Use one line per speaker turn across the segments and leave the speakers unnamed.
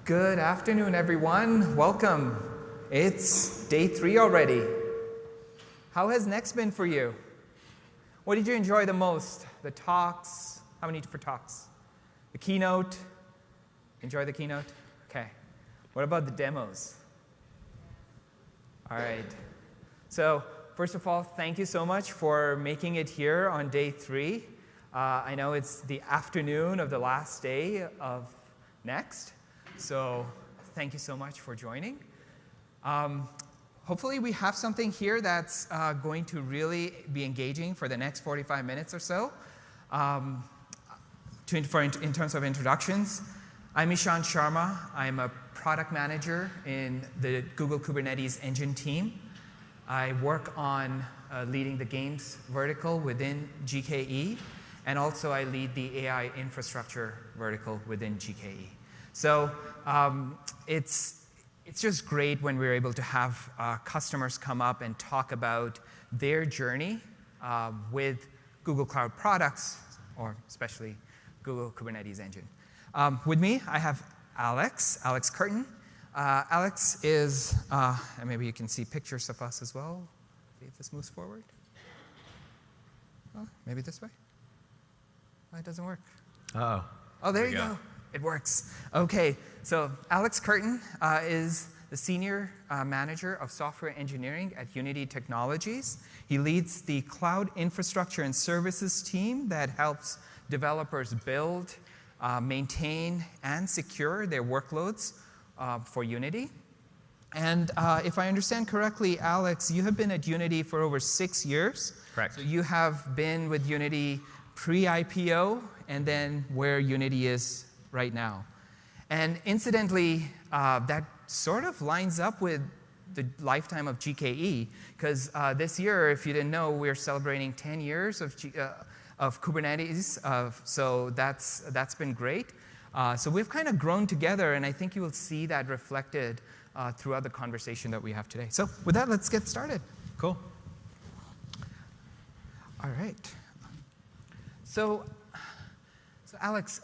Good afternoon, everyone. Welcome. It's day 3 already. How has Next been for you? What did you enjoy the most? The talks? How many for talks? The keynote? Enjoy the keynote? OK. What about the demos? All right. So first of all, thank you so much for making it here on day 3. I know it's the afternoon of the last day of Next. So thank you so much for joining. Hopefully, we have something here that's going to really be engaging for the next 45 minutes or so. In terms of introductions, I'm Ishan Sharma. I'm a product manager in the Google Kubernetes Engine team. I work on leading the games vertical within GKE, and also I lead the AI infrastructure vertical within GKE. So it's just great when we're able to have customers come up and talk about their journey with Google Cloud products, or especially Google Kubernetes Engine. With me, I have Alex Curtin. Alex is, and maybe you can see pictures of us as well, if this moves forward. Oh, maybe this way? Oh, it doesn't work.
Uh-oh.
Oh, there you go. It works. OK, so Alex Curtin is the Senior Manager of Software Engineering at Unity Technologies. He leads the Cloud Infrastructure and Services team that helps developers build, maintain, and secure their workloads for Unity. And if I understand correctly, Alex, you have been at Unity for over 6 years.
Correct.
So you have been with Unity pre-IPO, and then where Unity is right now. And incidentally, that sort of lines up with the lifetime of GKE, because this year, if you didn't know, we're celebrating 10 years of Kubernetes. So that's been great. So we've kind of grown together, and I think you will see that reflected throughout the conversation that we have today. So with that, let's get started.
Cool.
All right. So Alex,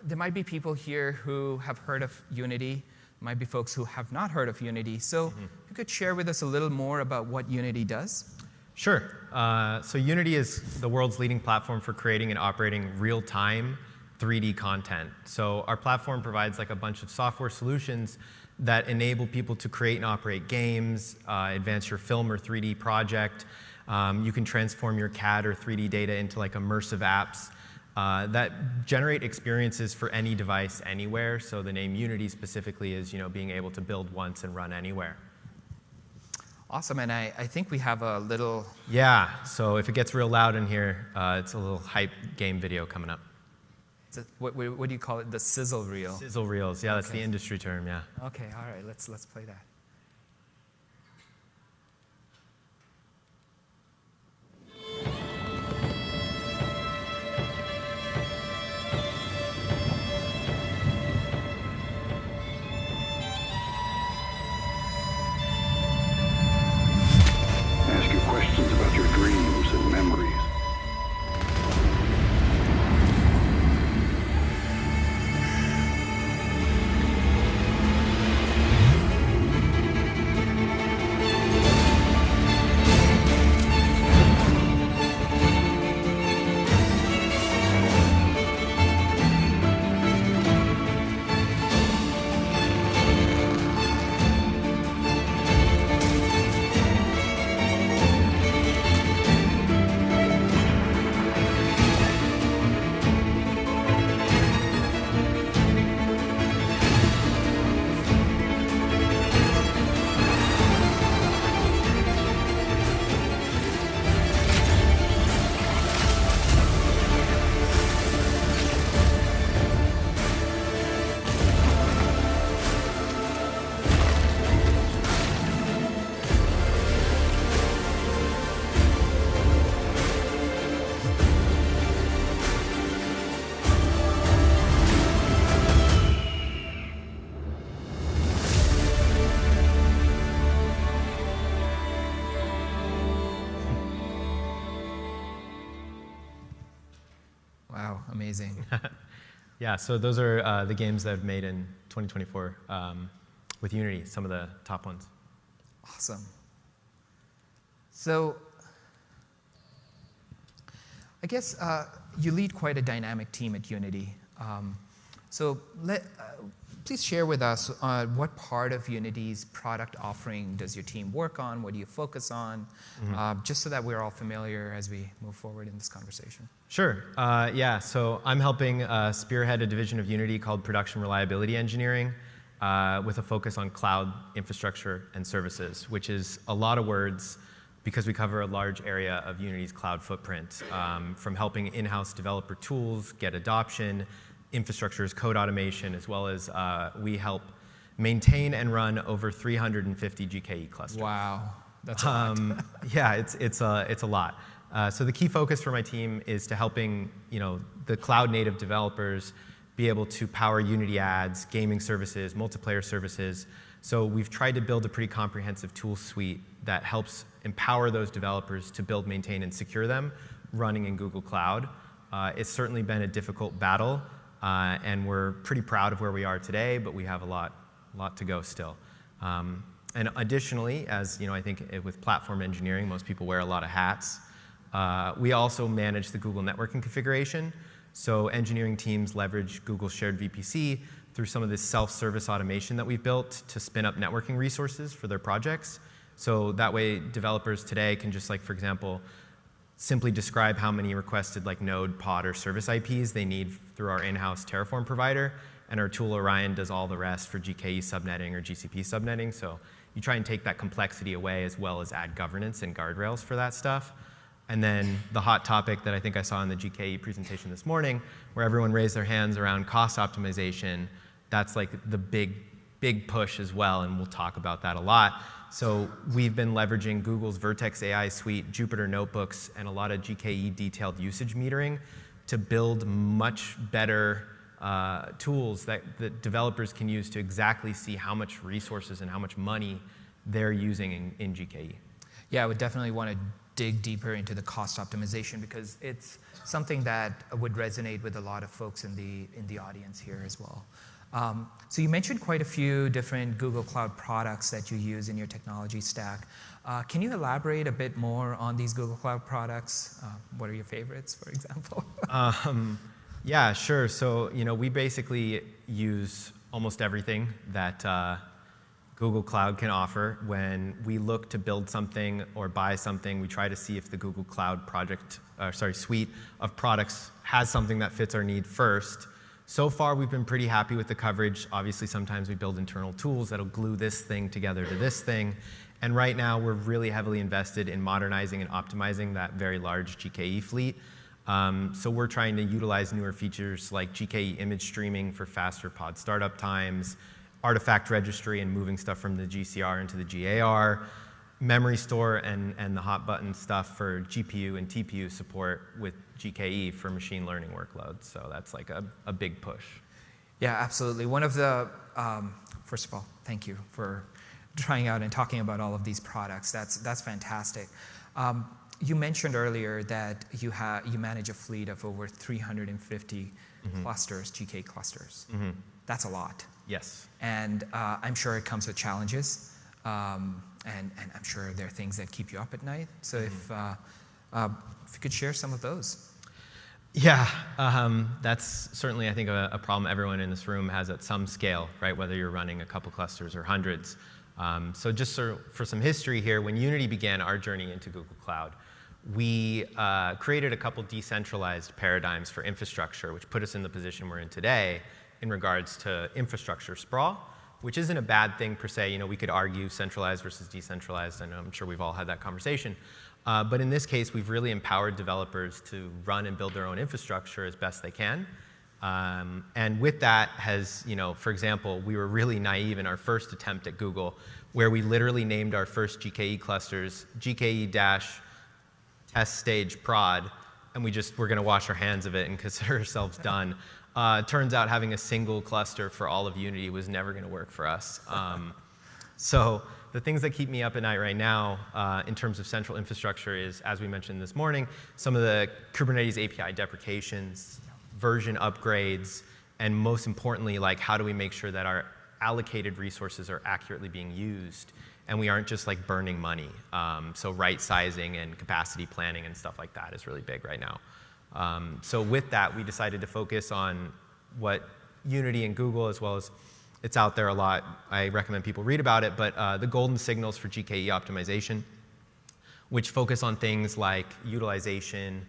there might be people here who have heard of Unity. There might be folks who have not heard of Unity. So if you could share with us a little more about what Unity does.
Sure. So Unity is the world's leading platform for creating and operating real-time 3D content. So our platform provides like a bunch of software solutions that enable people to create and operate games, advance your film or 3D project. You can transform your CAD or 3D data into like immersive apps that generate experiences for any device anywhere. So the name Unity specifically is being able to build once and run anywhere.
Awesome, and I think we have a little...
Yeah, so if it gets real loud in here, it's a little hype game video coming up.
What do you call it? The sizzle reel?
Sizzle reels, yeah, that's the industry term, yeah.
OK, all right, let's play that.
About your dreams and memories.
Wow, amazing.
Yeah, so those are the games that I've made in 2024 with Unity, some of the top ones.
Awesome. So I guess you lead quite a dynamic team at Unity. So please share with us what part of Unity's product offering does your team work on? What do you focus on? Just so that we're all familiar as we move forward in this conversation.
Sure. Yeah, so I'm helping spearhead a division of Unity called Production Reliability Engineering with a focus on cloud infrastructure and services, which is a lot of words because we cover a large area of Unity's cloud footprint, from helping in-house developer tools get adoption, infrastructure as code automation, as well as we help maintain and run over 350 GKE clusters.
Wow, that's a lot.
Yeah, it's a lot. So the key focus for my team is to helping the cloud-native developers be able to power Unity ads, gaming services, multiplayer services. So we've tried to build a pretty comprehensive tool suite that helps empower those developers to build, maintain, and secure them running in Google Cloud. It's certainly been a difficult battle, and we're pretty proud of where we are today, but we have a lot to go still. And additionally, as I think with platform engineering, most people wear a lot of hats. We also manage the Google networking configuration. So engineering teams leverage Google's shared VPC through some of this self-service automation that we've built to spin up networking resources for their projects. So that way, developers today can just, for example, simply describe how many requested node, pod, or service IPs they need through our in-house Terraform provider, and our tool Orion does all the rest for GKE subnetting or GCP subnetting. So you try and take that complexity away as well as add governance and guardrails for that stuff. And then the hot topic that I think I saw in the GKE presentation this morning, where everyone raised their hands around cost optimization, that's the big push as well, and we'll talk about that a lot. So we've been leveraging Google's Vertex AI suite, Jupyter Notebooks, and a lot of GKE detailed usage metering to build much better tools that developers can use to exactly see how much resources and how much money they're using in GKE.
Yeah, I would definitely want to dig deeper into the cost optimization because it's something that would resonate with a lot of folks in the audience here as well. So you mentioned quite a few different Google Cloud products that you use in your technology stack. Can you elaborate a bit more on these Google Cloud products? What are your favorites, for example?
Yeah, sure. So we basically use almost everything that Google Cloud can offer. When we look to build something or buy something, we try to see if the Google Cloud suite of products has something that fits our need first. So far, we've been pretty happy with the coverage. Obviously, sometimes we build internal tools that'll glue this thing together to this thing. And right now, we're really heavily invested in modernizing and optimizing that very large GKE fleet. So we're trying to utilize newer features like GKE image streaming for faster pod startup times, artifact registry and moving stuff from the GCR into the GAR, memory store and the hot button stuff for GPU and TPU support with GKE for machine learning workloads. So that's a big push.
Yeah, absolutely. One of the, first of all, thank you for trying out and talking about all of these products. That's fantastic. You mentioned earlier that you manage a fleet of over 350 clusters, GKE clusters. That's a lot.
Yes.
And I'm sure it comes with challenges. And I'm sure there are things that keep you up at night. So if you could share some of those.
Yeah, that's certainly, I think, a problem everyone in this room has at some scale, right? Whether you're running a couple clusters or hundreds. So just for some history here, when Unity began our journey into Google Cloud, we created a couple decentralized paradigms for infrastructure, which put us in the position we're in today in regards to infrastructure sprawl, which isn't a bad thing per se. We could argue centralized versus decentralized, and I'm sure we've all had that conversation. But in this case, we've really empowered developers to run and build their own infrastructure as best they can. And with that for example, we were really naive in our first attempt at Google, where we literally named our first GKE clusters GKE-test stage prod, and we're going to wash our hands of it and consider ourselves done. Turns out having a single cluster for all of Unity was never going to work for us. So the things that keep me up at night right now in terms of central infrastructure is, as we mentioned this morning, some of the Kubernetes API deprecations, version upgrades, and most importantly, like how do we make sure that our allocated resources are accurately being used and we aren't just like burning money. So right sizing and capacity planning and stuff like that is really big right now. So with that, we decided to focus on what Unity and Google, as well as it's out there a lot. I recommend people read about it, but the golden signals for GKE optimization, which focus on things like utilization,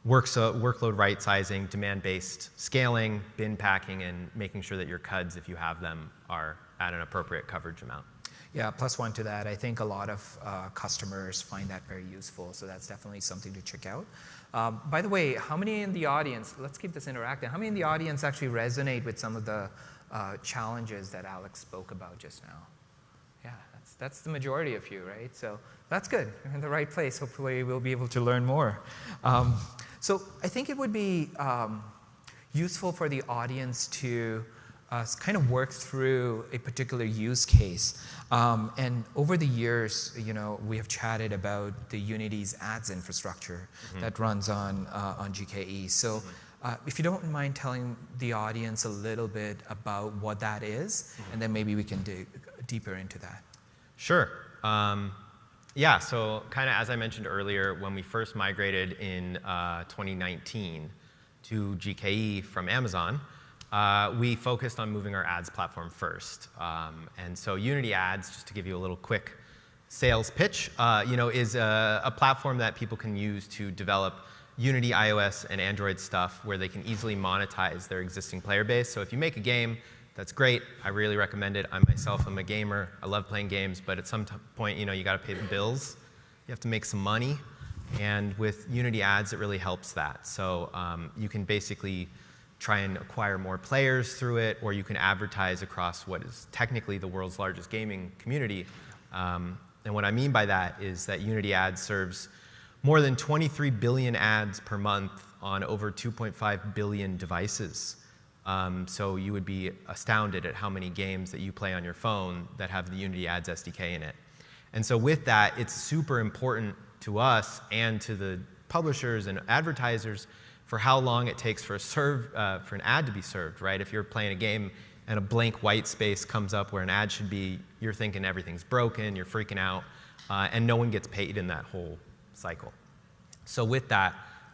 workload right sizing, demand-based scaling, bin packing, and making sure that your CUDs, if you have them, are at an appropriate coverage amount.
Yeah, plus one to that, I think a lot of customers find that very useful, so that's definitely something to check out. By the way, how many in the audience, let's keep this interactive, how many in the audience actually resonate with some of the challenges that Alex spoke about just now? Yeah, that's the majority of you, right? So that's good. You're in the right place. Hopefully we'll be able to learn more. So I think it would be useful for the audience to kind of work through a particular use case. And over the years, we have chatted about the Unity's ads infrastructure that runs on GKE. So if you don't mind telling the audience a little bit about what that is, and then maybe we can dig deeper into that.
Sure. Yeah, so kind of as I mentioned earlier, when we first migrated in 2019 to GKE from Amazon, we focused on moving our ads platform first. And so Unity Ads, just to give you a little quick sales pitch, is a platform that people can use to develop Unity, iOS, and Android stuff where they can easily monetize their existing player base. So if you make a game, that's great. I really recommend it. I myself am a gamer. I love playing games, but at some point, you got to pay the bills. You have to make some money. And with Unity Ads, it really helps that. So you can basically try and acquire more players through it, or you can advertise across what is technically the world's largest gaming community. And what I mean by that is that Unity Ads serves more than 23 billion ads per month on over 2.5 billion devices. So you would be astounded at how many games that you play on your phone that have the Unity Ads SDK in it. And so with that, it's super important to us and to the publishers and advertisers for how long it takes for an ad to be served, right? If you're playing a game and a blank white space comes up where an ad should be, you're thinking everything's broken, you're freaking out, and no one gets paid in that whole cycle. So with that,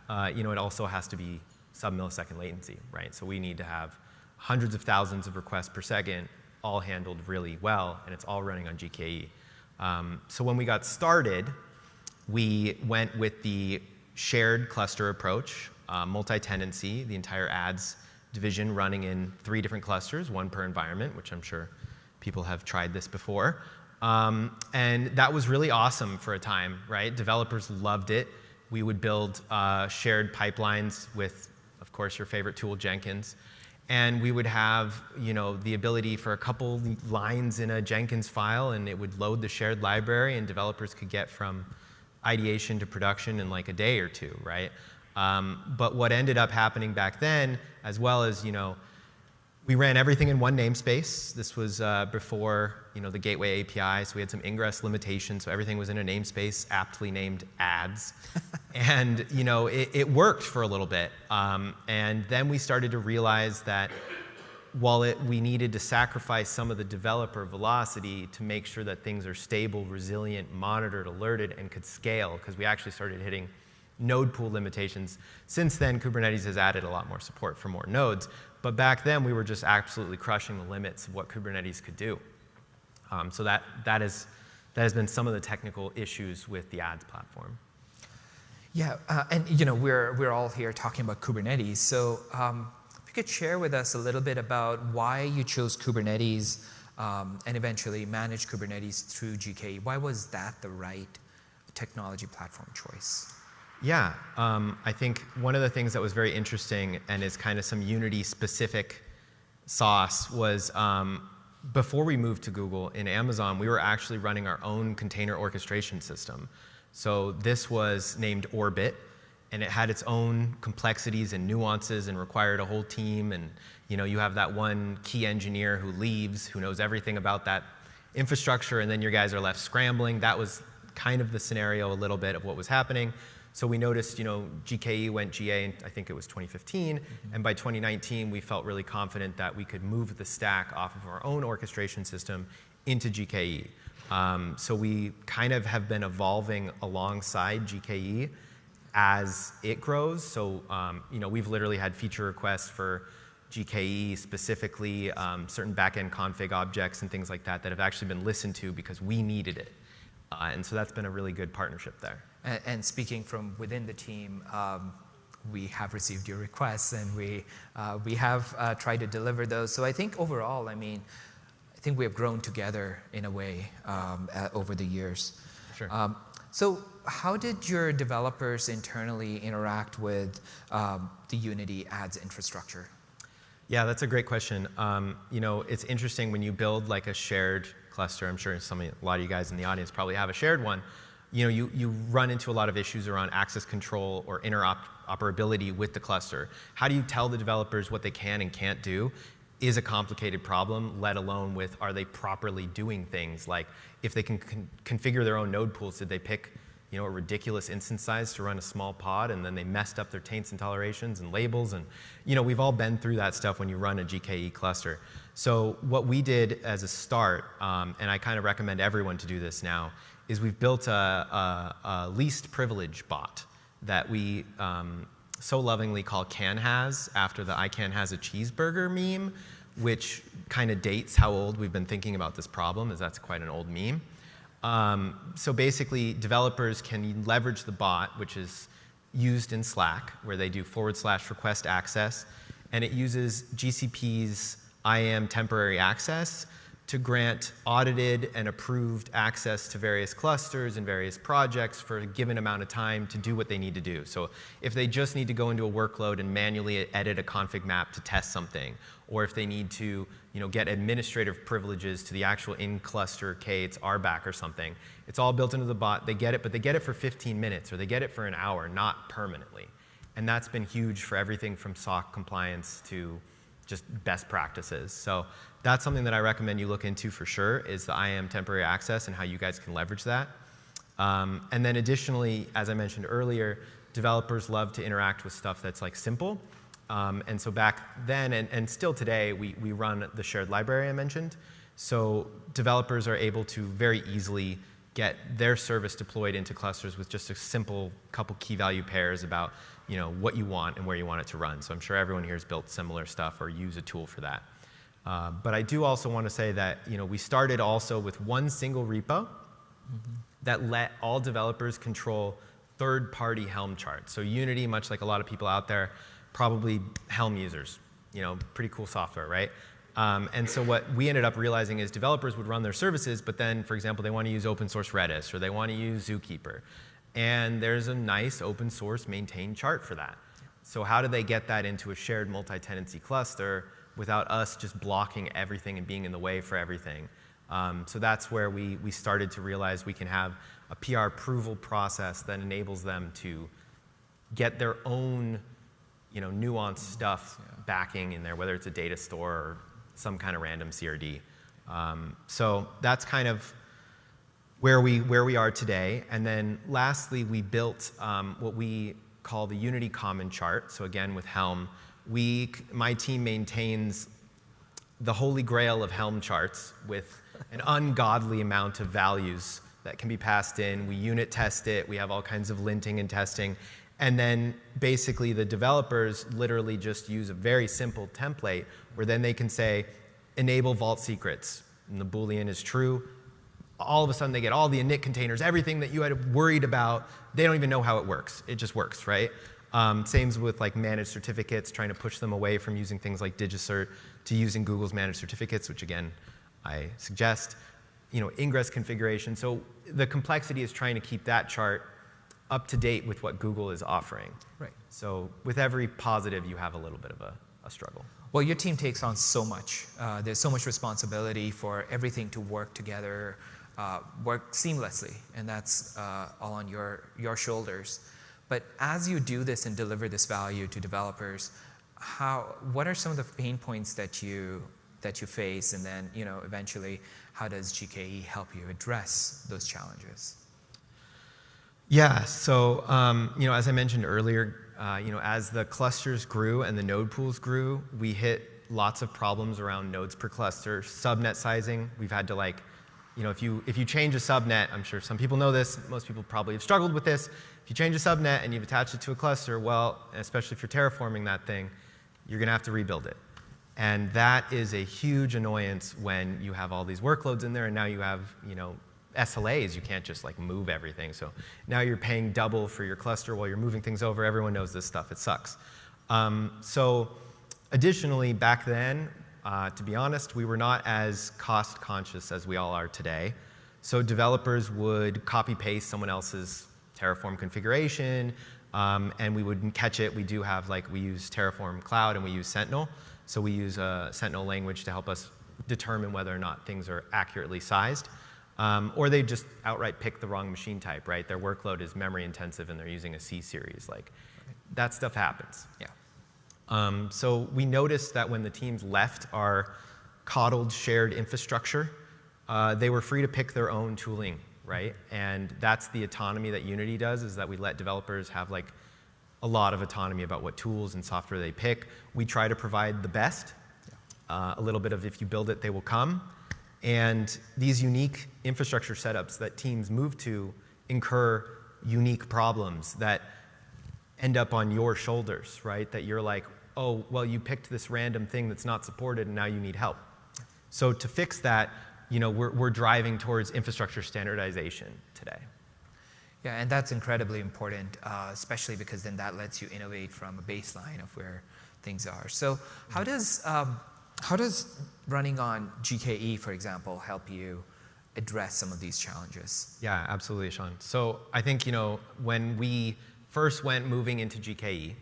it also has to be sub-millisecond latency, right? So we need to have hundreds of thousands of requests per second, all handled really well, and it's all running on GKE. So when we got started, we went with the shared cluster approach, multi-tenancy, the entire ads division running in 3 different clusters, 1 per environment, which I'm sure people have tried this before. And that was really awesome for a time, right? Developers loved it. We would build shared pipelines with, of course, your favorite tool, Jenkins. And we would have, the ability for a couple lines in a Jenkins file, and it would load the shared library, and developers could get from ideation to production in like a day or 2, right? But what ended up happening back then, as well as, we ran everything in one namespace. This was before, the gateway API, so we had some ingress limitations, so everything was in a namespace aptly named ads. And, it worked for a little bit. And then we started to realize that while we needed to sacrifice some of the developer velocity to make sure that things are stable, resilient, monitored, alerted, and could scale, because we actually started hitting node pool limitations. Since then, Kubernetes has added a lot more support for more nodes. But back then, we were just absolutely crushing the limits of what Kubernetes could do. So that has been some of the technical issues with the ads platform.
Yeah, and we're all here talking about Kubernetes. So if you could share with us a little bit about why you chose Kubernetes and eventually managed Kubernetes through GKE. Why was that the right technology platform choice?
Yeah, I think one of the things that was very interesting and is kind of some Unity-specific sauce was before we moved to Google, in Amazon, we were actually running our own container orchestration system. So this was named Orbit, and it had its own complexities and nuances and required a whole team. And you have that one key engineer who leaves, who knows everything about that infrastructure, and then your guys are left scrambling. That was kind of the scenario a little bit of what was happening. So we noticed, GKE went GA in, I think it was 2015, and by 2019 we felt really confident that we could move the stack off of our own orchestration system into GKE. So we kind of have been evolving alongside GKE as it grows. So we've literally had feature requests for GKE specifically, certain backend config objects and things like that have actually been listened to because we needed it. And so that's been a really good partnership there.
And speaking from within the team, we have received your requests, and we have tried to deliver those. So I think overall, I think we have grown together in a way over the years.
Sure.
So how did your developers internally interact with the Unity ads infrastructure?
Yeah, that's a great question. It's interesting when you build like a shared cluster. I'm sure a lot of you guys in the audience probably have a shared one. You run into a lot of issues around access control or interoperability with the cluster. How do you tell the developers what they can and can't do is a complicated problem, let alone with are they properly doing things. Like if they can configure their own node pools, did they pick a ridiculous instance size to run a small pod, and then they messed up their taints and tolerations and labels, and we've all been through that stuff when you run a GKE cluster. So what we did as a start, and I kind of recommend everyone to do this now, is we've built a least privilege bot that we so lovingly call CanHas after the I can has a cheeseburger meme, which kind of dates how old we've been thinking about this problem, as that's quite an old meme. So basically, developers can leverage the bot, which is used in Slack, where they do /request access, and it uses GCP's IAM temporary access to grant audited and approved access to various clusters and various projects for a given amount of time to do what they need to do. So if they just need to go into a workload and manually edit a config map to test something, or if they need to get administrative privileges to the actual in-cluster K8s RBAC or something, it's all built into the bot. They get it, but they get it for 15 minutes, or they get it for an hour, not permanently. And that's been huge for everything from SOC compliance to just best practices. So that's something that I recommend you look into for sure, is the IAM temporary access and how you guys can leverage that. And then additionally, as I mentioned earlier, developers love to interact with stuff that's like simple. And so back then, and still today, we run the shared library I mentioned. So developers are able to very easily get their service deployed into clusters with just a simple couple key value pairs about what you want and where you want it to run. So I'm sure everyone here has built similar stuff or use a tool for that. But I do also want to say that we started also with one single repo that let all developers control third-party Helm charts. So Unity, much like a lot of people out there, probably Helm users. Pretty cool software, right? And so what we ended up realizing is developers would run their services, but then, for example, they want to use open source Redis, or they want to use Zookeeper. And there's a nice open source maintained chart for that. So how do they get that into a shared multi-tenancy cluster without us just blocking everything and being in the way for everything? So that's where we started to realize we can have a PR approval process that enables them to get their own nuanced stuff backing in there, whether it's a data store or some kind of random CRD. So that's kind of where we are today. And then lastly, we built what we call the Unity Common Chart. So again, with Helm, my team maintains the holy grail of Helm charts with an ungodly amount of values that can be passed in. We unit test it. We have all kinds of linting and testing. And then basically the developers literally just use a very simple template where then they can say, enable vault secrets. And the Boolean is true. All of a sudden they get all the init containers, everything that you had worried about. They don't even know how it works. It just works, right? Same with like managed certificates, trying to push them away from using things like DigiCert to using Google's managed certificates, which again, I suggest. Ingress configuration. So the complexity is trying to keep that chart up to date with what Google is offering.
Right.
So with every positive, you have a little bit of a struggle.
Well, your team takes on so much. There's so much responsibility for everything to work together, work seamlessly, and that's all on your shoulders. But as you do this and deliver this value to developers, what are some of the pain points that you face, and then eventually, how does GKE help you address those challenges?
Yeah, so as I mentioned earlier, as the clusters grew and the node pools grew, we hit lots of problems around nodes per cluster, subnet sizing. We've had to if you change a subnet, I'm sure some people know this, most people probably have struggled with this. If you change a subnet and you've attached it to a cluster, well, especially if you're terraforming that thing, you're going to have to rebuild it. And that is a huge annoyance when you have all these workloads in there, and now you have SLAs. You can't just move everything. So now you're paying double for your cluster while you're moving things over. Everyone knows this stuff. It sucks. So additionally, back then, to be honest, we were not as cost conscious as we all are today. So developers would copy paste someone else's Terraform configuration, and we wouldn't catch it. We do have we use Terraform Cloud and we use Sentinel. So we use a Sentinel language to help us determine whether or not things are accurately sized. Or they just outright pick the wrong machine type, right? Their workload is memory intensive and they're using a C series. That stuff happens.
Yeah.
So we noticed that when the teams left our coddled shared infrastructure, they were free to pick their own tooling, right? And that's the autonomy that Unity does, is that we let developers have a lot of autonomy about what tools and software they pick. We try to provide the best, a little bit of if you build it, they will come. And these unique infrastructure setups that teams move to incur unique problems that end up on your shoulders, right? That you're oh, well, you picked this random thing that's not supported and now you need help. So to fix that, we're driving towards infrastructure standardization today.
Yeah, and that's incredibly important, especially because then that lets you innovate from a baseline of where things are. So how does running on GKE, for example, help you address some of these challenges?
Yeah, absolutely, Sean. So I think, when we first went moving into GKE,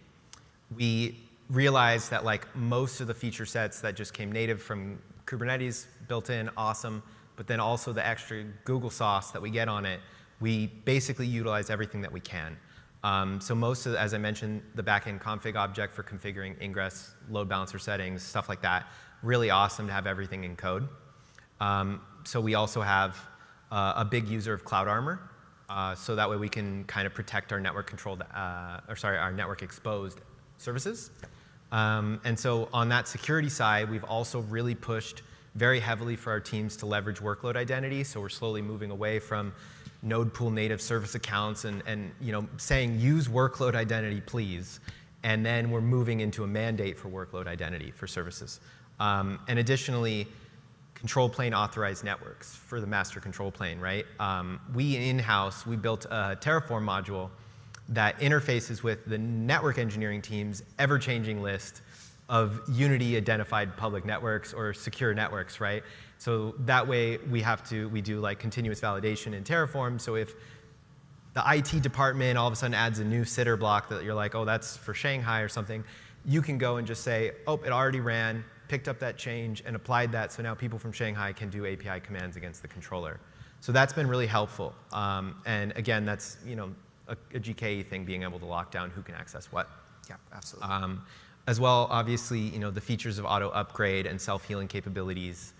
we realized that most of the feature sets that just came native from Kubernetes, built in, awesome, but then also the extra Google sauce that we get on it, we basically utilize everything that we can. So most of, as I mentioned, the backend config object for configuring ingress, load balancer settings, stuff like that, really awesome to have everything in code. So we also have a big user of Cloud Armor, so that way we can kind of protect our network controlled, our network exposed services. And so on that security side, we've also really pushed very heavily for our teams to leverage workload identity. So we're slowly moving away from node pool native service accounts and saying use workload identity, please. And then we're moving into a mandate for workload identity for services. And additionally, control plane authorized networks for the master control plane, right? We in-house, we built a Terraform module that interfaces with the network engineering team's ever-changing list of Unity identified public networks or secure networks, right? So that way we do continuous validation in Terraform. So if the IT department all of a sudden adds a new sitter block that you're oh, that's for Shanghai or something, you can go and just say, oh, it already ran, picked up that change and applied that, so now people from Shanghai can do API commands against the controller. So that's been really helpful. And again, that's a GKE thing, being able to lock down who can access what.
Yeah, absolutely.
As well, obviously, the features of auto upgrade and self-healing capabilities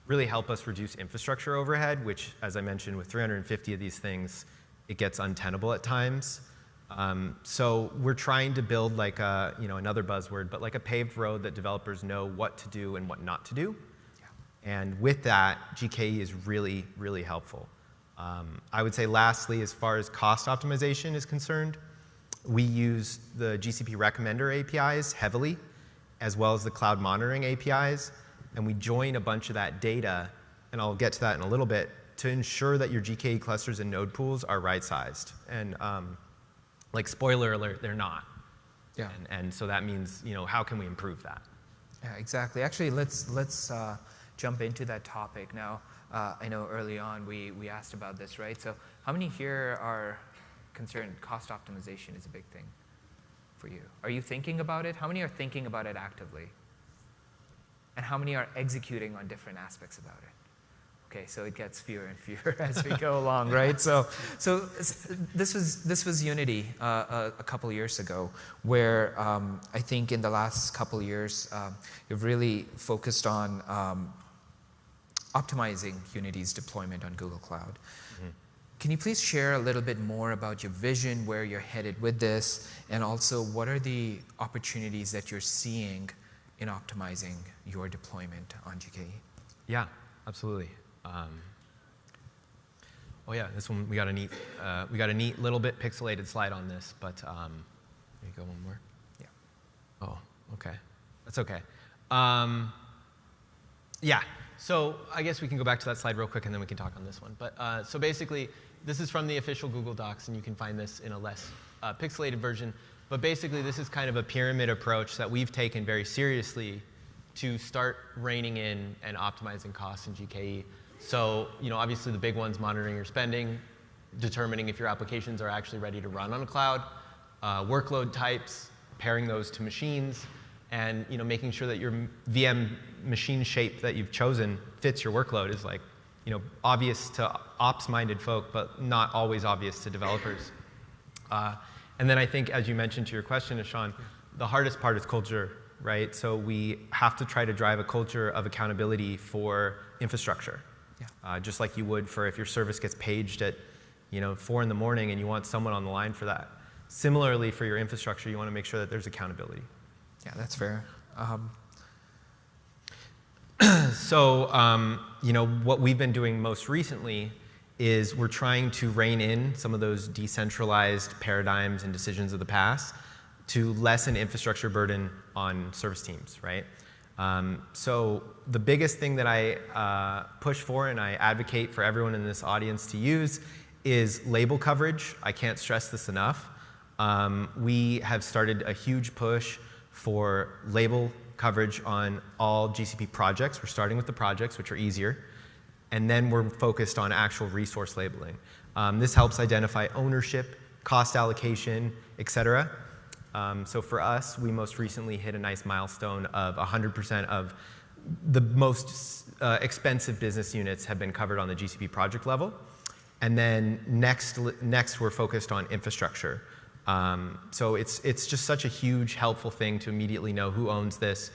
really help us reduce infrastructure overhead, which, as I mentioned, with 350 of these things, it gets untenable at times. So we're trying to build another buzzword, but a paved road that developers know what to do and what not to do. Yeah. And with that, GKE is really, really helpful. I would say lastly, as far as cost optimization is concerned, we use the GCP recommender APIs heavily, as well as the cloud monitoring APIs, and we join a bunch of that data, and I'll get to that in a little bit, to ensure that your GKE clusters and node pools are right-sized. And spoiler alert, they're not.
Yeah.
And so that means, how can we improve that?
Yeah, exactly. Actually, let's jump into that topic now. I know early on we asked about this, right? So how many here are concerned cost optimization is a big thing for you? Are you thinking about it? How many are thinking about it actively? And how many are executing on different aspects about it? Okay, so it gets fewer and fewer as we go along, right? So this was Unity a couple years ago, where I think in the last couple years you've really focused on optimizing Unity's deployment on Google Cloud. Mm-hmm. Can you please share a little bit more about your vision, where you're headed with this, and also what are the opportunities that you're seeing in optimizing your deployment on GKE?
Yeah, absolutely. Oh yeah, this one we got a neat little bit pixelated slide on this, but there you go, one more.
Yeah.
Oh, okay, that's okay. Yeah. So I guess we can go back to that slide real quick, and then we can talk on this one. But so basically, this is from the official Google Docs, and you can find this in a less pixelated version. But basically, this is kind of a pyramid approach that we've taken very seriously to start reining in and optimizing costs in GKE. So, obviously the big ones: monitoring your spending, determining if your applications are actually ready to run on a cloud, workload types, pairing those to machines, and making sure that your VM machine shape that you've chosen fits your workload is obvious to ops-minded folk, but not always obvious to developers. And then I think, as you mentioned to your question, Ishan, the hardest part is culture, right? So we have to try to drive a culture of accountability for infrastructure. Yeah. Just like you would for if your service gets paged at 4 in the morning and you want someone on the line for that. Similarly, for your infrastructure, you want to make sure that there's accountability.
Yeah, that's fair.
So, what we've been doing most recently is we're trying to rein in some of those decentralized paradigms and decisions of the past to lessen infrastructure burden on service teams, right? So the biggest thing that I push for and I advocate for everyone in this audience to use is label coverage. I can't stress this enough. We have started a huge push for label coverage on all GCP projects. We're starting with the projects, which are easier, and then we're focused on actual resource labeling. This helps identify ownership, cost allocation, et cetera. So for us, we most recently hit a nice milestone of 100% of the most expensive business units have been covered on the GCP project level. And then next we're focused on infrastructure. So it's just such a huge, helpful thing to immediately know who owns this,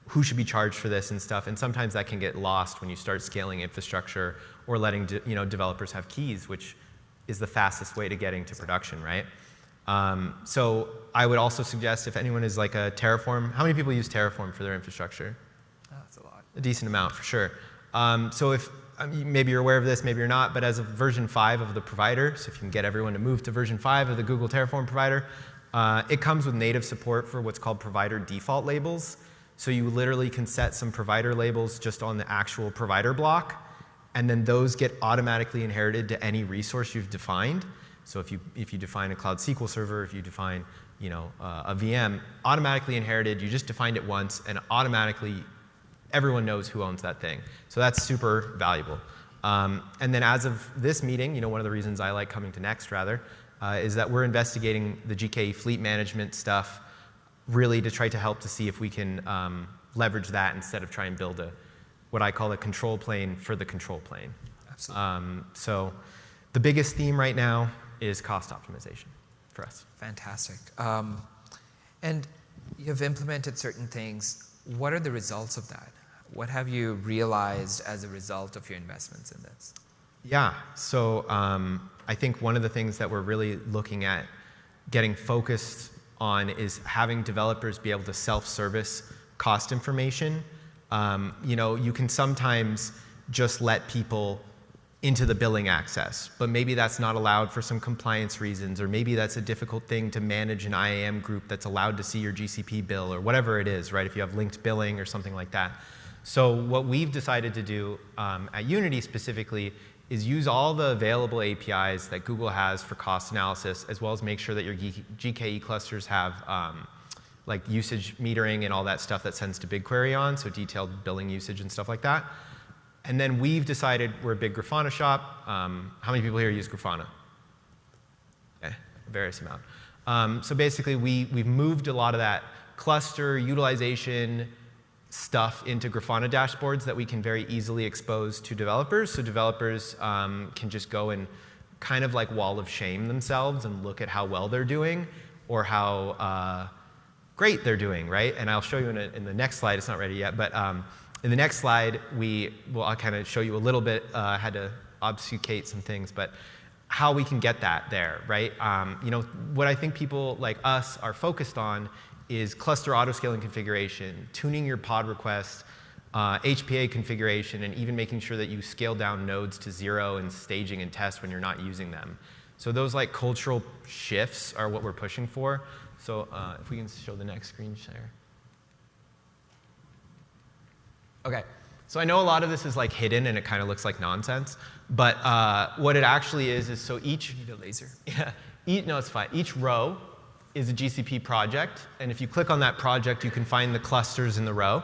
who should be charged for this and stuff. And sometimes that can get lost when you start scaling infrastructure or letting developers have keys, which is the fastest way to getting to production, right? So I would also suggest if anyone is like a Terraform, how many people use Terraform for their infrastructure?
That's a lot.
A decent amount, for sure. So if maybe you're aware of this, maybe you're not, but as of version 5 of the provider, so if you can get everyone to move to version 5 of the Google Terraform provider, it comes with native support for what's called provider default labels. So you literally can set some provider labels just on the actual provider block, and then those get automatically inherited to any resource you've defined. So if you define a Cloud SQL server, if you define a VM, automatically inherited, you just defined it once, and automatically everyone knows who owns that thing. So that's super valuable. And then as of this meeting, one of the reasons I like coming to Next, rather, is that we're investigating the GKE fleet management stuff really to try to help to see if we can leverage that instead of try and build what I call a control plane for the control plane.
Absolutely.
So the biggest theme right now is cost optimization for us.
Fantastic. And you've implemented certain things. What are the results of that? What have you realized as a result of your investments in this?
Yeah, so I think one of the things that we're really looking at getting focused on is having developers be able to self-service cost information. You can sometimes just let people into the billing access, but maybe that's not allowed for some compliance reasons, or maybe that's a difficult thing to manage an IAM group that's allowed to see your GCP bill, or whatever it is, right? If you have linked billing or something like that. So what we've decided to do at Unity specifically is use all the available APIs that Google has for cost analysis, as well as make sure that your GKE clusters have like usage metering and all that stuff that sends to BigQuery on, so detailed billing usage and stuff like that. And then we've decided we're a big Grafana shop. How many people here use Grafana? Okay, a various amount. So basically, we've moved a lot of that cluster utilization stuff into Grafana dashboards that we can very easily expose to developers. So developers can just go and kind of like wall of shame themselves and look at how well they're doing or how great they're doing, right? And I'll show you in the next slide. It's not ready yet, but in the next slide, I'll kind of show you a little bit. I had to obfuscate some things, but how we can get that there, right? What I think people like us are focused on is cluster autoscaling configuration, tuning your pod requests, HPA configuration, and even making sure that you scale down nodes to 0 and staging and test when you're not using them. So those like cultural shifts are what we're pushing for. So if we can show the next screen share. Okay, so I know a lot of this is like hidden and it kind of looks like nonsense, but what it actually is so each—
You need a laser.
Yeah, no, it's fine. Each row is a GCP project, and if you click on that project, you can find the clusters in the row,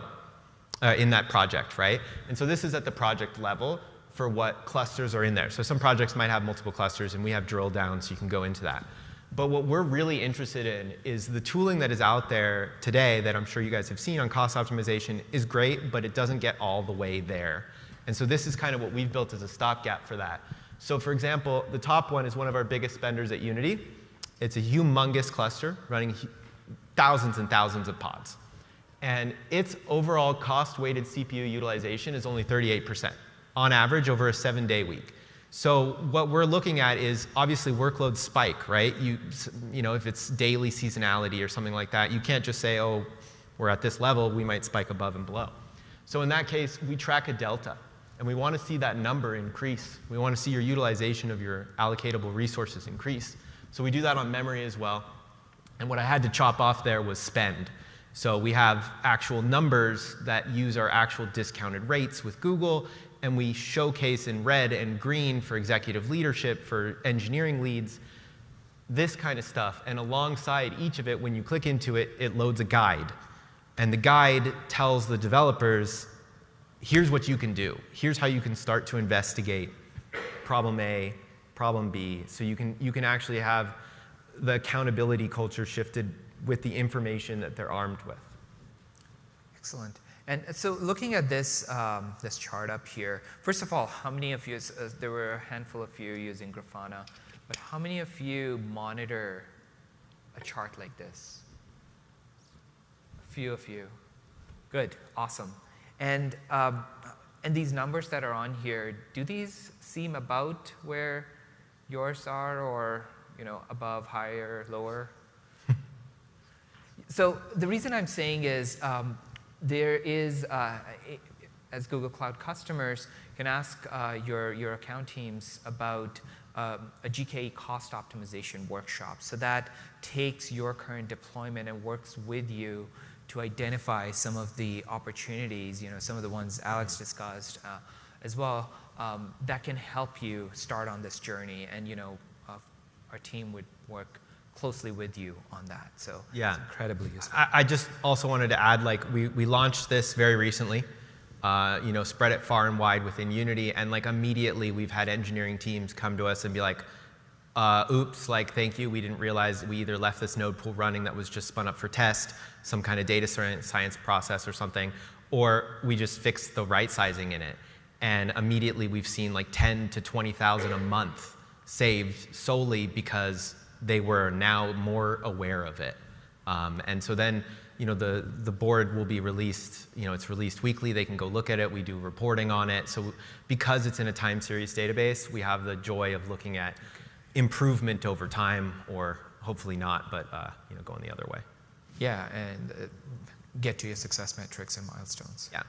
in that project, right? And so this is at the project level for what clusters are in there. So some projects might have multiple clusters, and we have drill down, so you can go into that. But what we're really interested in is the tooling that is out there today that I'm sure you guys have seen on cost optimization is great, but it doesn't get all the way there. And so this is kind of what we've built as a stopgap for that. So for example, the top one is one of our biggest spenders at Unity. It's a humongous cluster running thousands and thousands of pods. And its overall cost-weighted CPU utilization is only 38%, on average over a 7-day week. So what we're looking at is obviously workloads spike, right? If it's daily seasonality or something like that, you can't just say, oh, we're at this level, we might spike above and below. So in that case, we track a delta, and we want to see that number increase. We want to see your utilization of your allocatable resources increase. So we do that on memory as well. And what I had to chop off there was spend. So we have actual numbers that use our actual discounted rates with Google, and we showcase in red and green for executive leadership, for engineering leads, this kind of stuff. And alongside each of it, when you click into it, it loads a guide. And the guide tells the developers, here's what you can do. Here's how you can start to investigate problem A, problem B. So you can actually have the accountability culture shifted with the information that they're armed with.
Excellent. And so looking at this, this chart up here, first of all, how many of you, there were a handful of you using Grafana, but how many of you monitor a chart like this? A few of you. Good, awesome. And these numbers that are on here, do these seem about where yours are, or above, higher, lower? So the reason I'm saying is there is, as Google Cloud customers, you can ask your account teams about a GKE cost optimization workshop. So that takes your current deployment and works with you to identify some of the opportunities, some of the ones Alex discussed as well, that can help you start on this journey. And our team would work closely with you on that. So
yeah,
it's incredibly useful.
I just also wanted to add, like, we launched this very recently, spread it far and wide within Unity, and like immediately we've had engineering teams come to us and be like, oops, like, thank you, we didn't realize we either left this node pool running that was just spun up for test, some kind of data science process or something, or we just fixed the right sizing in it. And immediately we've seen like 10 to 20,000 a month saved solely because they were now more aware of it. And so then, the board will be released, it's released weekly, they can go look at it, we do reporting on it. So because it's in a time series database, we have the joy of looking at improvement over time, or hopefully not, but going the other way.
Yeah, and get to your success metrics and milestones.
Yeah.